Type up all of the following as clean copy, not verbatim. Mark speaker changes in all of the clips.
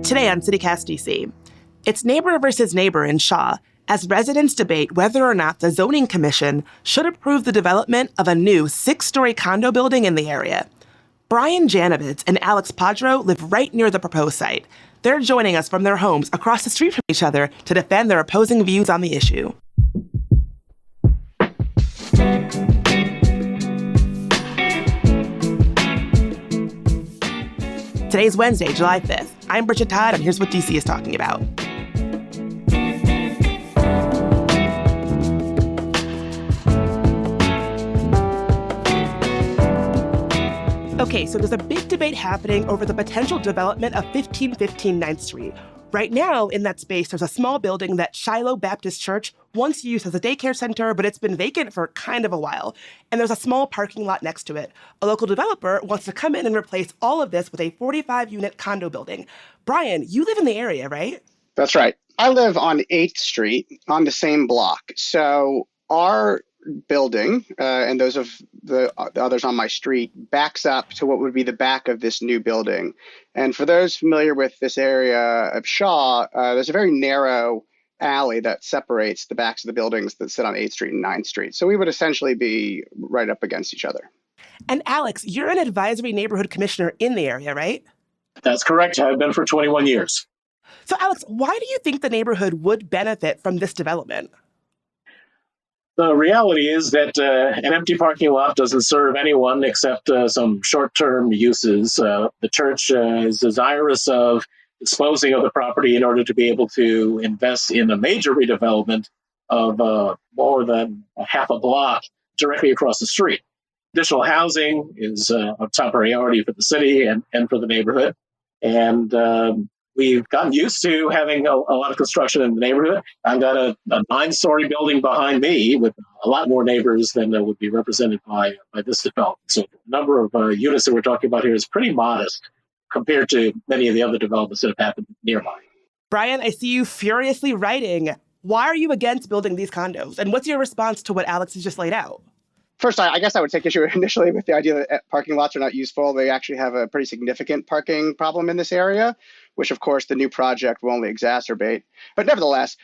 Speaker 1: Today on CityCast DC, it's neighbor versus neighbor in Shaw as residents debate whether or not the Zoning Commission should approve the development of a new 6-story condo building in the area. Brian Janovitz and Alex Padro live right near the proposed site. They're joining us from their homes across the street from each other to defend their opposing views on the issue. Today's Wednesday, July 5th. I'm Bridget Todd, and here's what DC is talking about. Okay, so there's a big debate happening over the potential development of 1515 9th Street. Right now, in that space, there's a small building that Shiloh Baptist Church once used as a daycare center, but it's been vacant for kind of a while. And there's a small parking lot next to it. A local developer wants to come in and replace all of this with a 45-unit condo building. Brian, you live in the area, right?
Speaker 2: That's right. I live on 8th Street on the same block. So our building and those of the others on my street backs up to what would be the back of this new building. And for those familiar with this area of Shaw, there's a very narrow alley that separates the backs of the buildings that sit on 8th Street and 9th Street. So we would essentially be right up against each other.
Speaker 1: And Alex, you're an advisory neighborhood commissioner in the area, right?
Speaker 3: That's correct. I've been for 21 years.
Speaker 1: So Alex, why do you think the neighborhood would benefit from this development?
Speaker 3: The reality is that an empty parking lot doesn't serve anyone except some short-term uses. The church is desirous of disposing of the property in order to be able to invest in a major redevelopment of more than a half a block directly across the street. Additional housing is a top priority for the city and for the neighborhood. And we've gotten used to having a lot of construction in the neighborhood. I've got a 9-story building behind me with a lot more neighbors than would be represented by this development. So the number of units that we're talking about here is pretty modest compared to many of the other developments that have happened nearby.
Speaker 1: Brian, I see you furiously writing. Why are you against building these condos? And what's your response to what Alex has just laid out?
Speaker 2: First, I guess I would take issue initially with the idea that parking lots are not useful. They actually have a pretty significant parking problem in this area, which, of course, the new project will only exacerbate. But nevertheless,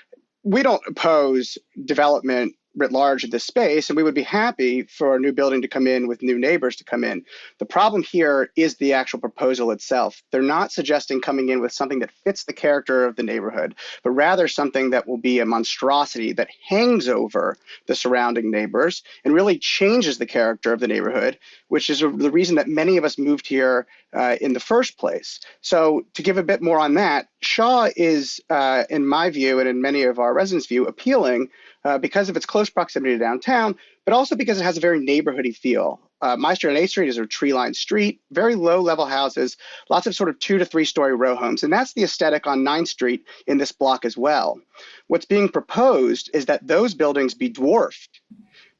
Speaker 2: we don't oppose development writ large of this space, and we would be happy for a new building to come in with new neighbors to come in. The problem here is the actual proposal itself. They're not suggesting coming in with something that fits the character of the neighborhood, but rather something that will be a monstrosity that hangs over the surrounding neighbors and really changes the character of the neighborhood, which is the reason that many of us moved here in the first place. So to give a bit more on that, Shaw is, in my view and in many of our residents' view, appealing because of its close proximity to downtown, but also because it has a very neighborhoody feel. My street on 8th Street is a tree-lined street, very low-level houses, lots of sort of 2 to 3-story row homes, and that's the aesthetic on 9th Street in this block as well. What's being proposed is that those buildings be dwarfed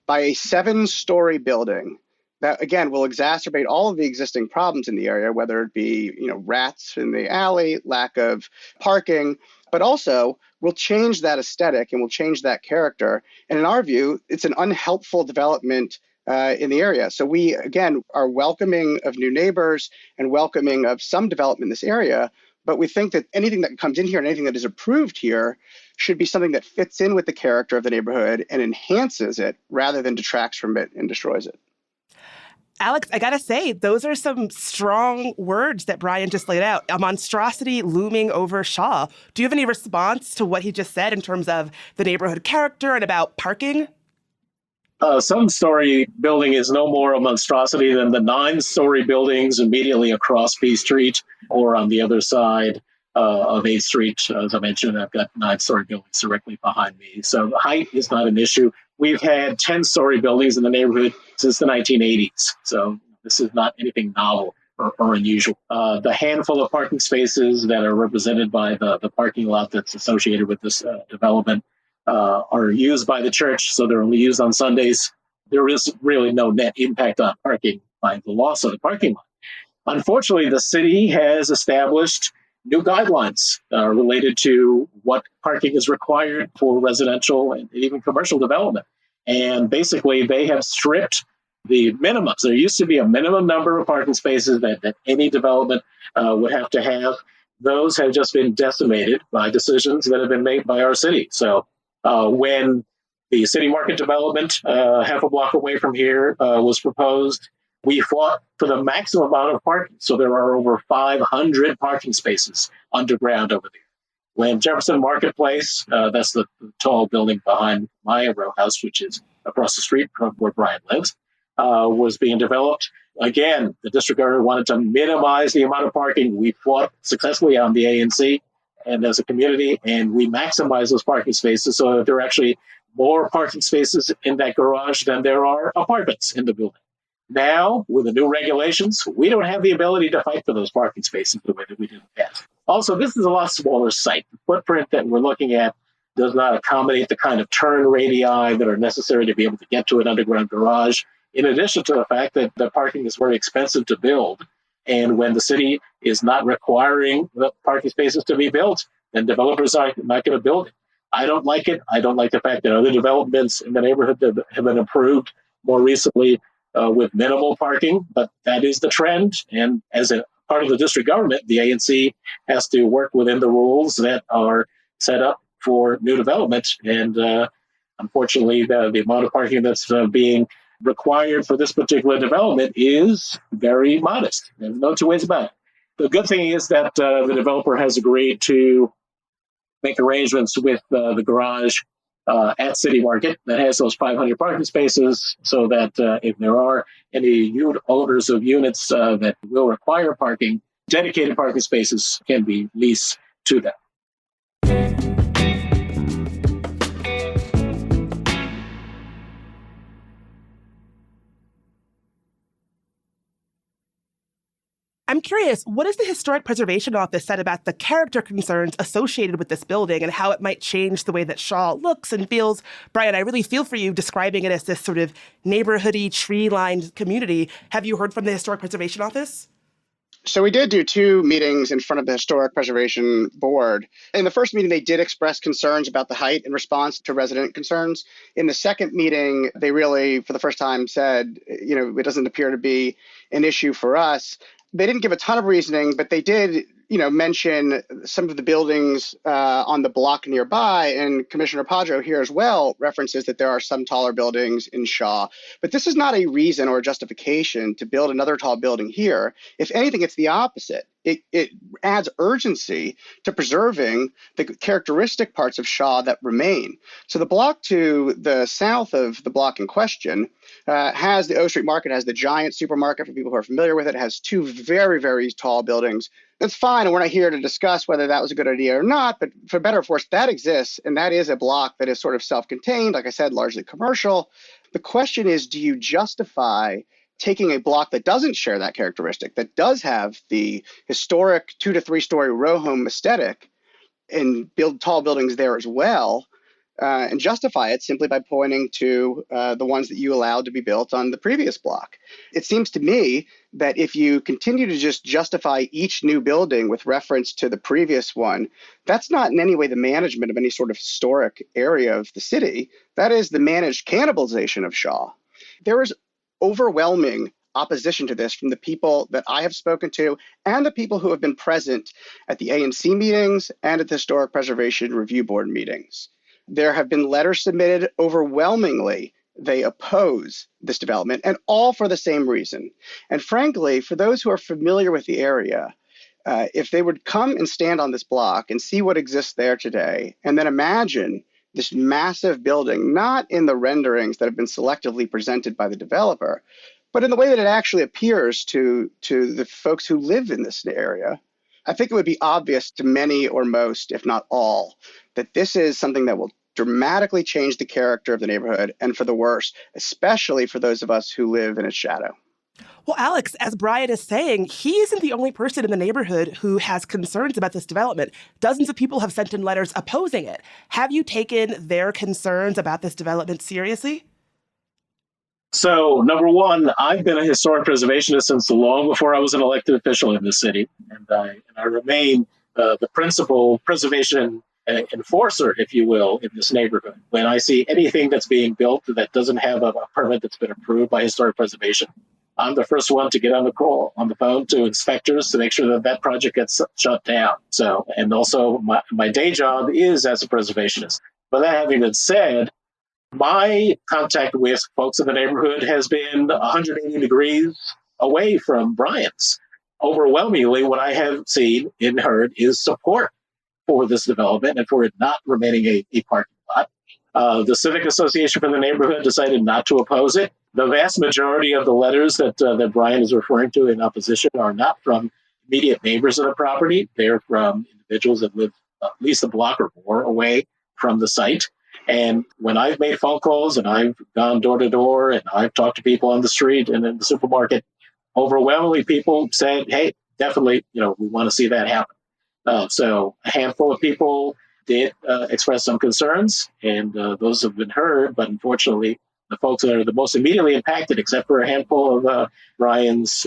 Speaker 2: by a 7-story building that, again, will exacerbate all of the existing problems in the area, whether it be, rats in the alley, lack of parking, but also will change that aesthetic and will change that character. And in our view, it's an unhelpful development in the area. So we, again, are welcoming of new neighbors and welcoming of some development in this area. But we think that anything that comes in here and anything that is approved here should be something that fits in with the character of the neighborhood and enhances it rather than detracts from it and destroys it.
Speaker 1: Alex, I gotta say, those are some strong words that Brian just laid out. A monstrosity looming over Shaw. Do you have any response to what he just said in terms of the neighborhood character and about parking?
Speaker 3: 7-story building is no more a monstrosity than the 9-story buildings immediately across P Street or on the other side of 8th Street. As I mentioned, I've got 9-story buildings directly behind me. So the height is not an issue. We've had 10-story buildings in the neighborhood since the 1980s. So this is not anything novel or unusual. The handful of parking spaces that are represented by the parking lot that's associated with this development are used by the church, so they're only used on Sundays. There is really no net impact on parking by the loss of the parking lot. Unfortunately, the city has established new guidelines related to what parking is required for residential and even commercial development. And basically, they have stripped the minimums. There used to be a minimum number of parking spaces that any development would have to have. those have just been decimated by decisions that have been made by our city. So when the city market development half a block away from here was proposed, we fought for the maximum amount of parking. So there are over 500 parking spaces underground over there. When Jefferson Marketplace, that's the tall building behind my row house, which is across the street from where Brian lives, was being developed. Again, the district government wanted to minimize the amount of parking. We fought successfully on the ANC and as a community, and we maximized those parking spaces so that there are actually more parking spaces in that garage than there are apartments in the building. Now, with the new regulations, we don't have the ability to fight for those parking spaces the way that we did in the past. Also, this is a lot smaller site. The footprint that we're looking at does not accommodate the kind of turn radii that are necessary to be able to get to an underground garage, in addition to the fact that the parking is very expensive to build. And when the city is not requiring the parking spaces to be built, then developers are not going to build it. I don't like it. I don't like the fact that other developments in the neighborhood have been approved more recently with minimal parking, but that is the trend. And as a part of the district government, the ANC has to work within the rules that are set up for new development. And unfortunately, the amount of parking that's being required for this particular development is very modest. There's no two ways about it. The good thing is that the developer has agreed to make arrangements with the garage at City Market that has those 500 parking spaces so that if there are any owners of units that will require parking, dedicated parking spaces can be leased to them.
Speaker 1: I'm curious, what has the Historic Preservation Office said about the character concerns associated with this building and how it might change the way that Shaw looks and feels? Brian, I really feel for you describing it as this sort of neighborhoody, tree-lined community. Have you heard from the Historic Preservation Office?
Speaker 2: So we did do 2 meetings in front of the Historic Preservation Board. In the first meeting, they did express concerns about the height in response to resident concerns. In the second meeting, they really, for the first time, said, it doesn't appear to be an issue for us. They didn't give a ton of reasoning, but they did, mention some of the buildings on the block nearby. And Commissioner Padro here as well references that there are some taller buildings in Shaw. But this is not a reason or a justification to build another tall building here. If anything, it's the opposite. It adds urgency to preserving the characteristic parts of Shaw that remain. So the block to the south of the block in question has the O Street Market, has the giant supermarket for people who are familiar with it. It has 2 very, very tall buildings. That's fine, and we're not here to discuss whether that was a good idea or not, but for better or for worse, that exists, and that is a block that is sort of self-contained, like I said, largely commercial. The question is, do you justify taking a block that doesn't share that characteristic, that does have the historic 2 to 3 story row home aesthetic, and build tall buildings there as well, and justify it simply by pointing to the ones that you allowed to be built on the previous block? It seems to me that if you continue to just justify each new building with reference to the previous one, that's not in any way the management of any sort of historic area of the city. That is the managed cannibalization of Shaw. There is overwhelming opposition to this from the people that I have spoken to and the people who have been present at the ANC meetings and at the Historic Preservation Review Board meetings. There have been letters submitted. Overwhelmingly, they oppose this development, and all for the same reason. And frankly, for those who are familiar with the area, if they would come and stand on this block and see what exists there today, and then imagine this massive building, not in the renderings that have been selectively presented by the developer, but in the way that it actually appears to the folks who live in this area, I think it would be obvious to many or most, if not all, that this is something that will dramatically change the character of the neighborhood, and for the worse, especially for those of us who live in its shadow.
Speaker 1: Well, Alex, as Brian is saying, he isn't the only person in the neighborhood who has concerns about this development. Dozens of people have sent in letters opposing it. Have you taken their concerns about this development seriously?
Speaker 3: So, number one, I've been a historic preservationist since long before I was an elected official in the city, and I remain the principal preservation enforcer, if you will, in this neighborhood. When I see anything that's being built that doesn't have a permit that's been approved by historic preservation, I'm the first one to get on the phone to inspectors to make sure that that project gets shut down. So, and also my day job is as a preservationist. But that having been said, my contact with folks in the neighborhood has been 180 degrees away from Brian's. Overwhelmingly, what I have seen and heard is support for this development and for it not remaining a parking lot. The Civic Association for the neighborhood decided not to oppose it. The vast majority of the letters that Brian is referring to in opposition are not from immediate neighbors of the property. They're from individuals that live at least a block or more away from the site. And when I've made phone calls and I've gone door to door and I've talked to people on the street and in the supermarket, overwhelmingly people said, hey, definitely, we want to see that happen. So a handful of people did express some concerns, and those have been heard. But unfortunately, the folks that are the most immediately impacted, except for a handful of Ryan's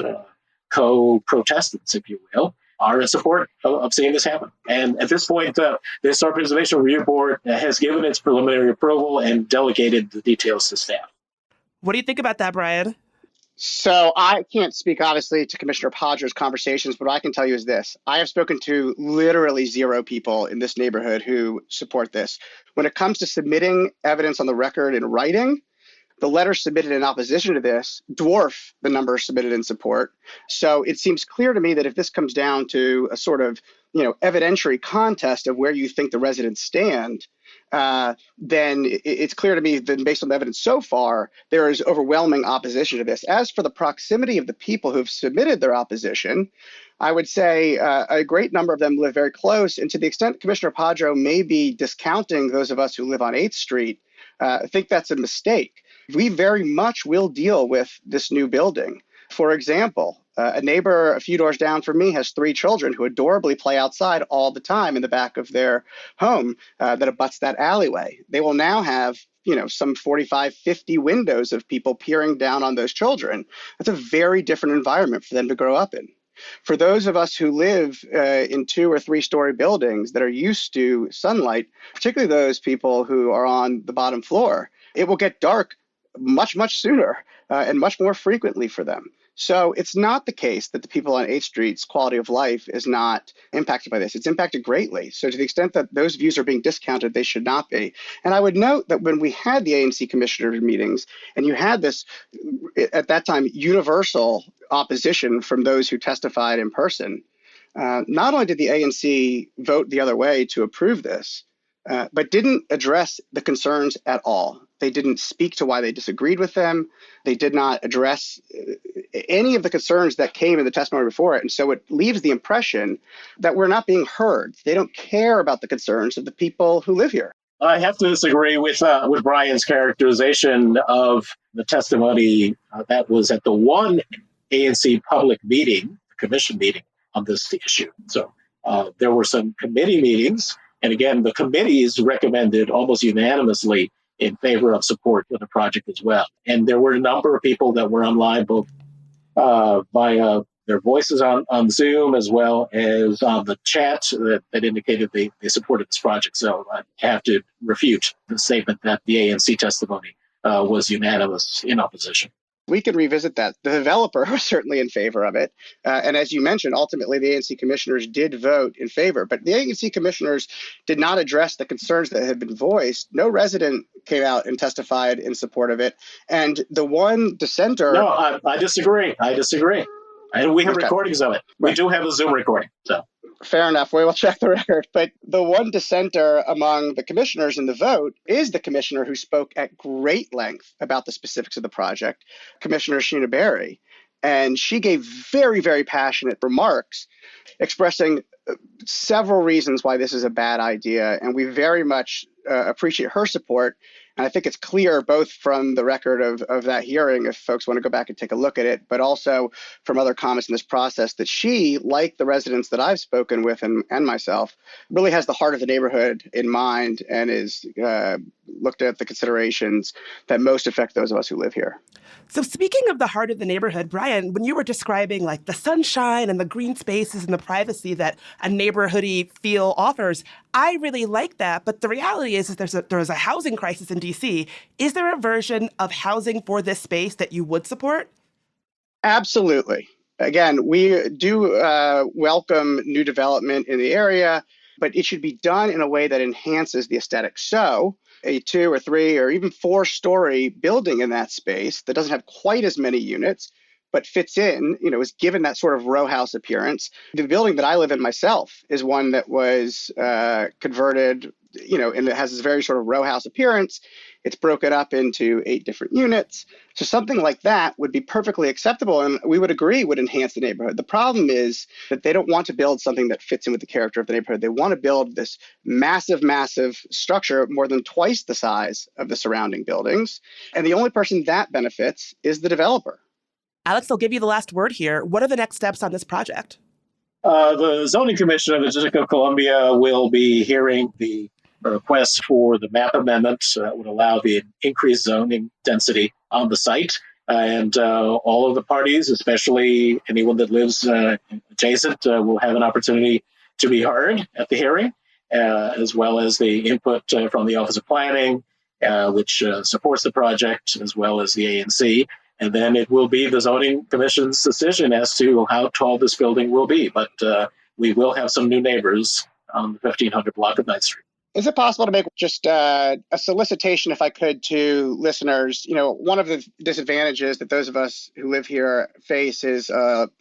Speaker 3: co-protestants, if you will, are in support of seeing this happen. And at this point, the Historic Preservation Review Board has given its preliminary approval and delegated the details to staff.
Speaker 1: What do you think about that, Brian?
Speaker 2: So I can't speak, obviously, to Commissioner Podger's conversations, but what I can tell you is this. I have spoken to literally 0 people in this neighborhood who support this. When it comes to submitting evidence on the record in writing, the letters submitted in opposition to this dwarf the numbers submitted in support. So it seems clear to me that if this comes down to a sort of, evidentiary contest of where you think the residents stand, then it's clear to me that based on the evidence so far, there is overwhelming opposition to this. As for the proximity of the people who have submitted their opposition, I would say a great number of them live very close. And to the extent Commissioner Padro may be discounting those of us who live on 8th Street, I think that's a mistake. We very much will deal with this new building. For example, a neighbor a few doors down from me has 3 children who adorably play outside all the time in the back of their home that abuts that alleyway. They will now have, some 45, 50 windows of people peering down on those children. That's a very different environment for them to grow up in. For those of us who live in 2 or 3 story buildings that are used to sunlight, particularly those people who are on the bottom floor, it will get dark much, much sooner and much more frequently for them. So it's not the case that the people on 8th Street's quality of life is not impacted by this. It's impacted greatly. So to the extent that those views are being discounted, they should not be. And I would note that when we had the ANC commissioner meetings, and you had this, at that time, universal opposition from those who testified in person, not only did the ANC vote the other way to approve this, but didn't address the concerns at all. They didn't speak to why they disagreed with them. They did not address any of the concerns that came in the testimony before it. And so it leaves the impression that we're not being heard. They don't care about the concerns of the people who live here.
Speaker 3: I have to disagree with Brian's characterization of the testimony that was at the one ANC public meeting, the commission meeting on this issue. So there were some committee meetings. And again, the committees recommended almost unanimously in favor of support for the project as well. And there were a number of people that were online, both via their voices on Zoom as well as on the chat that indicated they supported this project. So I have to refute the statement that the ANC testimony was unanimous in opposition.
Speaker 2: We can revisit that. The developer was certainly in favor of it. And as you mentioned, ultimately, the ANC commissioners did vote in favor. But the ANC commissioners did not address the concerns that had been voiced. No resident came out and testified in support of it. And the one dissenter...
Speaker 3: No, I disagree. And we have recordings of it. We do have a Zoom recording. So.
Speaker 2: Fair enough. We will check the record. But the one dissenter among the commissioners in the vote is the commissioner who spoke at great length about the specifics of the project, Commissioner Sheena Berry. And she gave very, very passionate remarks expressing several reasons why this is a bad idea. And we very much appreciate her support. And I think it's clear both from the record of that hearing, if folks want to go back and take a look at it, but also from other comments in this process, that she, like the residents that I've spoken with and myself, really has the heart of the neighborhood in mind and is looked at the considerations that most affect those of us who live here.
Speaker 1: So speaking of the heart of the neighborhood, Brian, when you were describing like the sunshine and the green spaces and the privacy that a neighborhoody feel offers, I really like that. But the reality is there's a housing crisis in D.C. Is there a version of housing for this space that you would support?
Speaker 2: Absolutely. Again, we do welcome new development in the area, but it should be done in a way that enhances the aesthetic. So a 2 or 3 or even 4-story building in that space that doesn't have quite as many units, but fits in, is given that sort of row house appearance. The building that I live in myself is one that was converted, and it has this very sort of row house appearance. It's broken up into 8 different units. So something like that would be perfectly acceptable, and we would agree would enhance the neighborhood. The problem is that they don't want to build something that fits in with the character of the neighborhood. They want to build this massive, massive structure more than twice the size of the surrounding buildings. And the only person that benefits is the developer.
Speaker 1: Alex, I'll give you the last word here. What are the next steps on this project?
Speaker 3: The Zoning Commission of the District of Columbia will be hearing the request for the map amendments that would allow the increased zoning density on the site. And all of the parties, especially anyone that lives adjacent, will have an opportunity to be heard at the hearing, as well as the input from the Office of Planning, which supports the project, as well as the ANC. And then it will be the Zoning Commission's decision as to how tall this building will be. But we will have some new neighbors on the 1500 block of 9th Street.
Speaker 2: Is it possible to make just a solicitation, if I could, to listeners? One of the disadvantages that those of us who live here face is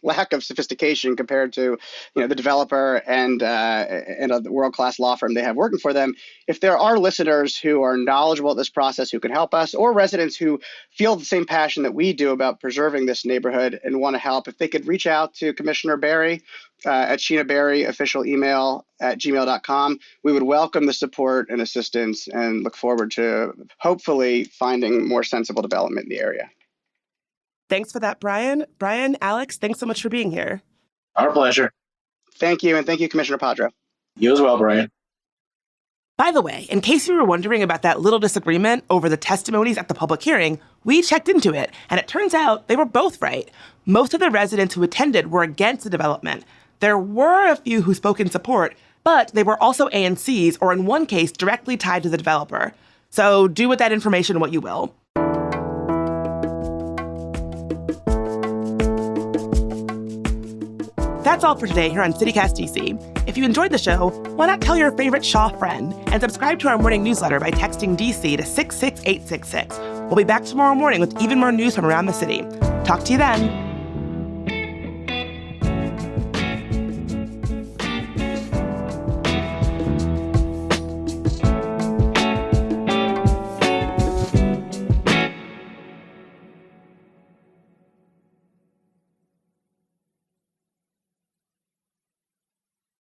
Speaker 2: lack of sophistication compared to, the developer and a world-class law firm they have working for them. If there are listeners who are knowledgeable at this process who can help us, or residents who feel the same passion that we do about preserving this neighborhood and want to help, if they could reach out to Commissioner Barry at Sheena Barry, official email at gmail.com. We would welcome the support and assistance and look forward to hopefully finding more sensible development in the area.
Speaker 1: Thanks for that, Brian. Brian, Alex, thanks so much for being here.
Speaker 3: Our pleasure.
Speaker 2: Thank you. And thank you, Commissioner Padra.
Speaker 3: You as well, Brian.
Speaker 1: By the way, in case you were wondering about that little disagreement over the testimonies at the public hearing, we checked into it, and it turns out they were both right. Most of the residents who attended were against the development. There were a few who spoke in support, but they were also ANCs, or in one case, directly tied to the developer. So do with that information what you will. That's all for today here on CityCast DC. If you enjoyed the show, why not tell your favorite Shaw friend and subscribe to our morning newsletter by texting DC to 66866. We'll be back tomorrow morning with even more news from around the city. Talk to you then.